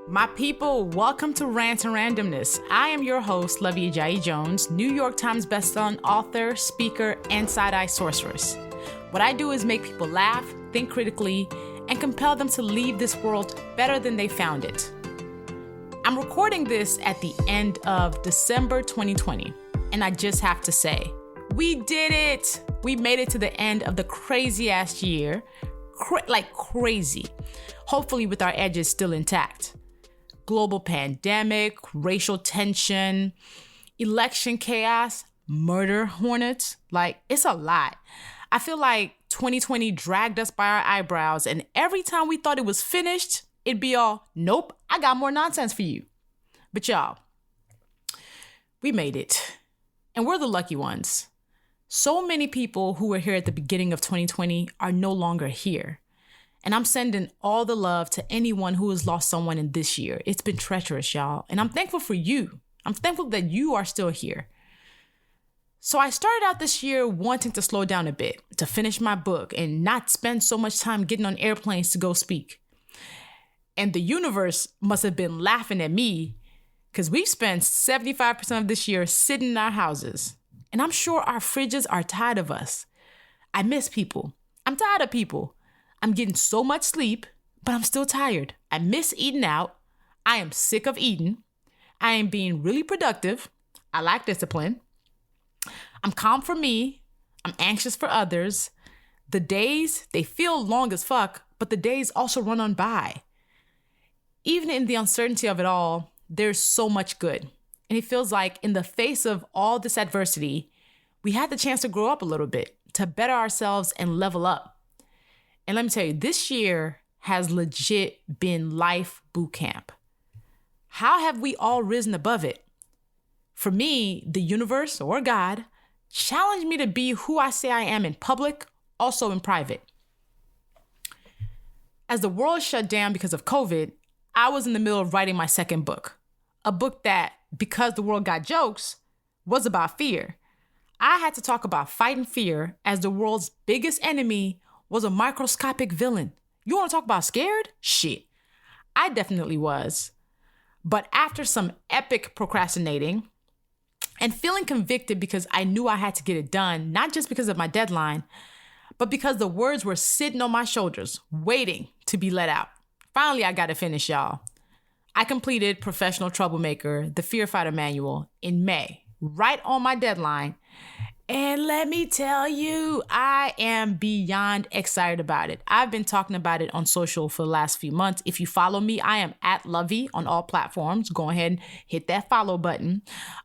My people, welcome to Rants Randomness. I am your host, Luvvie Jones, New York Times bestselling author, speaker, and side-eye sorceress. What I do is make people laugh, think critically, and compel them to leave this world better than they found it. I'm recording this at the end of December 2020, and I just have to say, we did it! We made it to the end of the crazy-ass year. Crazy. Hopefully with our edges still intact. Global pandemic, racial tension, election chaos, murder hornets. It's a lot. I feel like 2020 dragged us by our eyebrows, and every time we thought it was finished, it'd be all, nope, I got more nonsense for you. But y'all, we made it. And we're the lucky ones. So many people who were here at the beginning of 2020 are no longer here. And I'm sending all the love to anyone who has lost someone in this year. It's been treacherous, y'all. And I'm thankful for you. I'm thankful that you are still here. So I started out this year wanting to slow down a bit, to finish my book and not spend so much time getting on airplanes to go speak. And the universe must have been laughing at me because we've spent 75% of this year sitting in our houses. And I'm sure our fridges are tired of us. I miss people. I'm tired of people. I'm getting so much sleep, but I'm still tired. I miss eating out. I am sick of eating. I am being really productive. I lack discipline. I'm calm for me. I'm anxious for others. The days, they feel long as fuck, but the days also run on by. Even in the uncertainty of it all, there's so much good. And it feels like in the face of all this adversity, we had the chance to grow up a little bit, to better ourselves and level up. And let me tell you, this year has legit been life boot camp. How have we all risen above it? For me, the universe or God challenged me to be who I say I am in public, also in private. As the world shut down because of COVID, I was in the middle of writing my second book. A book that, because the world got jokes, was about fear. I had to talk about fighting fear as the world's biggest enemy was a microscopic villain. You want to talk about scared? Shit. I definitely was. But after some epic procrastinating and feeling convicted because I knew I had to get it done, not just because of my deadline, but because the words were sitting on my shoulders, waiting to be let out. Finally, I got to finish, y'all. I completed Professional Troublemaker, the Fear Fighter Manual, in May, right on my deadline. And let me tell you, I am beyond excited about it. I've been talking about it on social for the last few months. If you follow me, I am at Luvvie on all platforms. Go ahead and hit that follow button.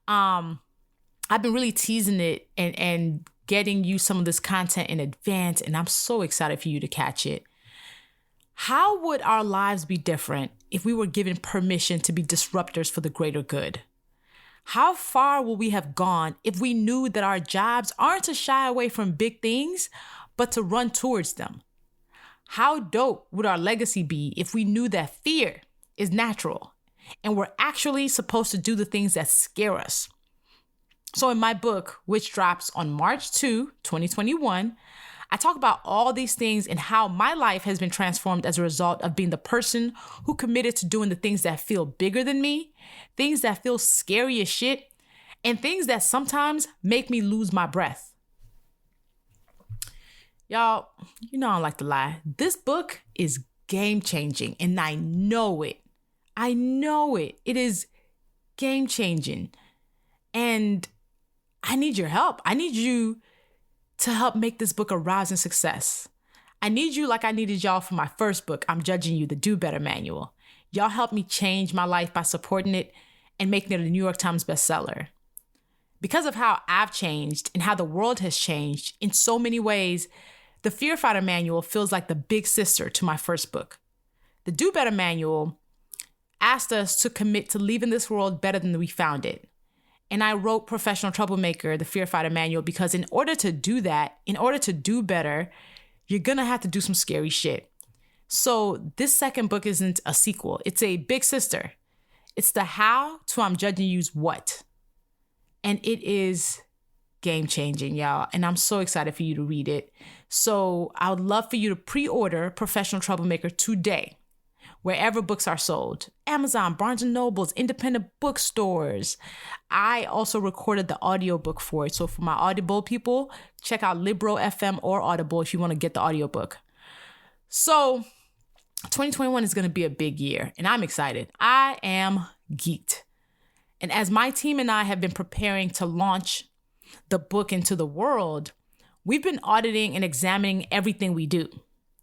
I've been really teasing it and getting you some of this content in advance, and I'm so excited for you to catch it. How would our lives be different if we were given permission to be disruptors for the greater good? How far will we have gone if we knew that our jobs aren't to shy away from big things, but to run towards them? How dope would our legacy be if we knew that fear is natural and we're actually supposed to do the things that scare us? So in my book, which drops on March 2, 2021, I talk about all these things and how my life has been transformed as a result of being the person who committed to doing the things that feel bigger than me, things that feel scary as shit, and things that sometimes make me lose my breath. Y'all, you know I don't like to lie. This book is game-changing, and I know it. I know it. It is game-changing. And I need your help. I need you to help make this book a rousing success. I need you like I needed y'all for my first book, I'm Judging You, the Do Better Manual. Y'all helped me change my life by supporting it and making it a New York Times bestseller. Because of how I've changed and how the world has changed in so many ways, the Fear Fighter Manual feels like the big sister to my first book. The Do Better Manual asked us to commit to leaving this world better than we found it. And I wrote Professional Troublemaker, the Fear Fighter Manual, because in order to do that, in order to do better, you're going to have to do some scary shit. So this second book isn't a sequel. It's a big sister. It's the how to I'm Judging You's what. And it is game changing, y'all. And I'm so excited for you to read it. So I would love for you to pre-order Professional Troublemaker today. wherever books are sold. Amazon, Barnes & Nobles, independent bookstores. I also recorded the audiobook for it. So for my Audible people, check out Libro FM or Audible if you want to get the audiobook. So 2021 is going to be a big year, and I'm excited. I am geeked. And as my team and I have been preparing to launch the book into the world, we've been auditing and examining everything we do.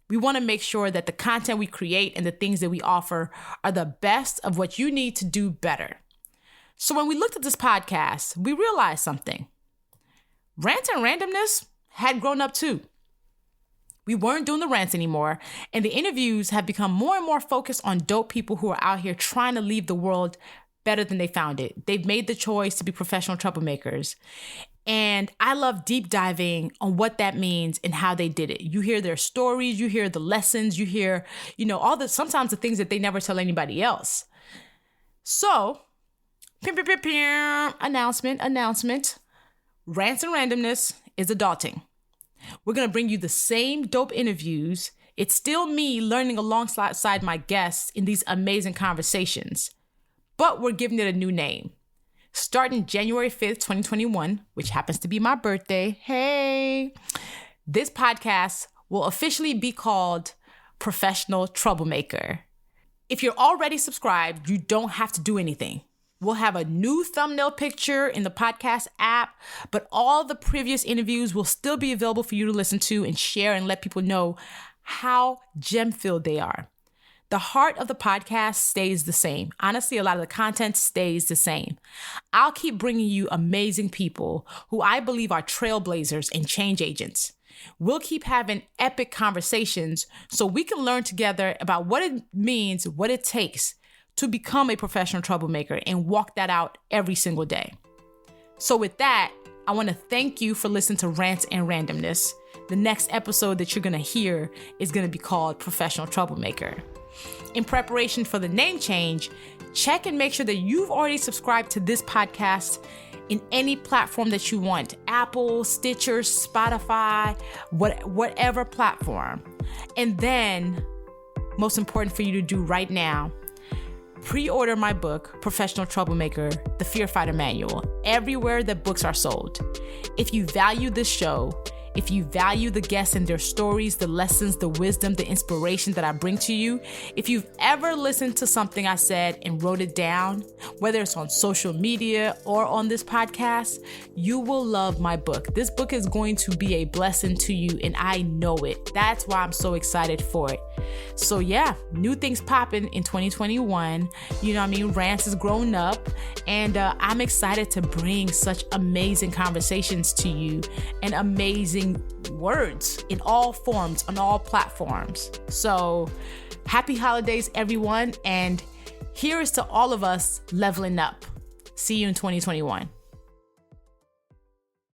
We want to make sure that the content we create and the things that we offer are the best of what you need to do better. So when we looked at this podcast, we realized something. Rants and Randomness had grown up too. We weren't doing the rants anymore, and the interviews have become more and more focused on dope people who are out here trying to leave the world better than they found it. They've made the choice to be professional troublemakers. And I love deep diving on what that means and how they did it. You hear their stories, you hear the lessons, you hear, sometimes the things that they never tell anybody else. So, announcement. Rants and Randomness is adulting. We're going to bring you the same dope interviews. It's still me learning alongside my guests in these amazing conversations, but we're giving it a new name. Starting January 5th, 2021, which happens to be my birthday, hey, this podcast will officially be called Professional Troublemaker. If you're already subscribed, you don't have to do anything. We'll have a new thumbnail picture in the podcast app, but all the previous interviews will still be available for you to listen to and share and let people know how gem-filled they are. The heart of the podcast stays the same. Honestly, a lot of the content stays the same. I'll keep bringing you amazing people who I believe are trailblazers and change agents. We'll keep having epic conversations so we can learn together about what it means, what it takes to become a professional troublemaker and walk that out every single day. So with that, I want to thank you for listening to Rants and Randomness. The next episode that you're going to hear is going to be called Professional Troublemaker. In preparation for the name change, check and make sure that you've already subscribed to this podcast in any platform that you want. Apple, Stitcher, Spotify, whatever platform. And then, most important for you to do right now, pre-order my book, Professional Troublemaker, The Fear Fighter Manual, everywhere that books are sold. If you value this show, if you value the guests and their stories, the lessons, the wisdom, the inspiration that I bring to you, if you've ever listened to something I said and wrote it down, whether it's on social media or on this podcast, you will love my book. This book is going to be a blessing to you, and I know it. That's why I'm so excited for it. So yeah, new things popping in 2021. Rants is growing up, and I'm excited to bring such amazing conversations to you and amazing words in all forms, on all platforms. So happy holidays, everyone. And here is to all of us leveling up. See you in 2021.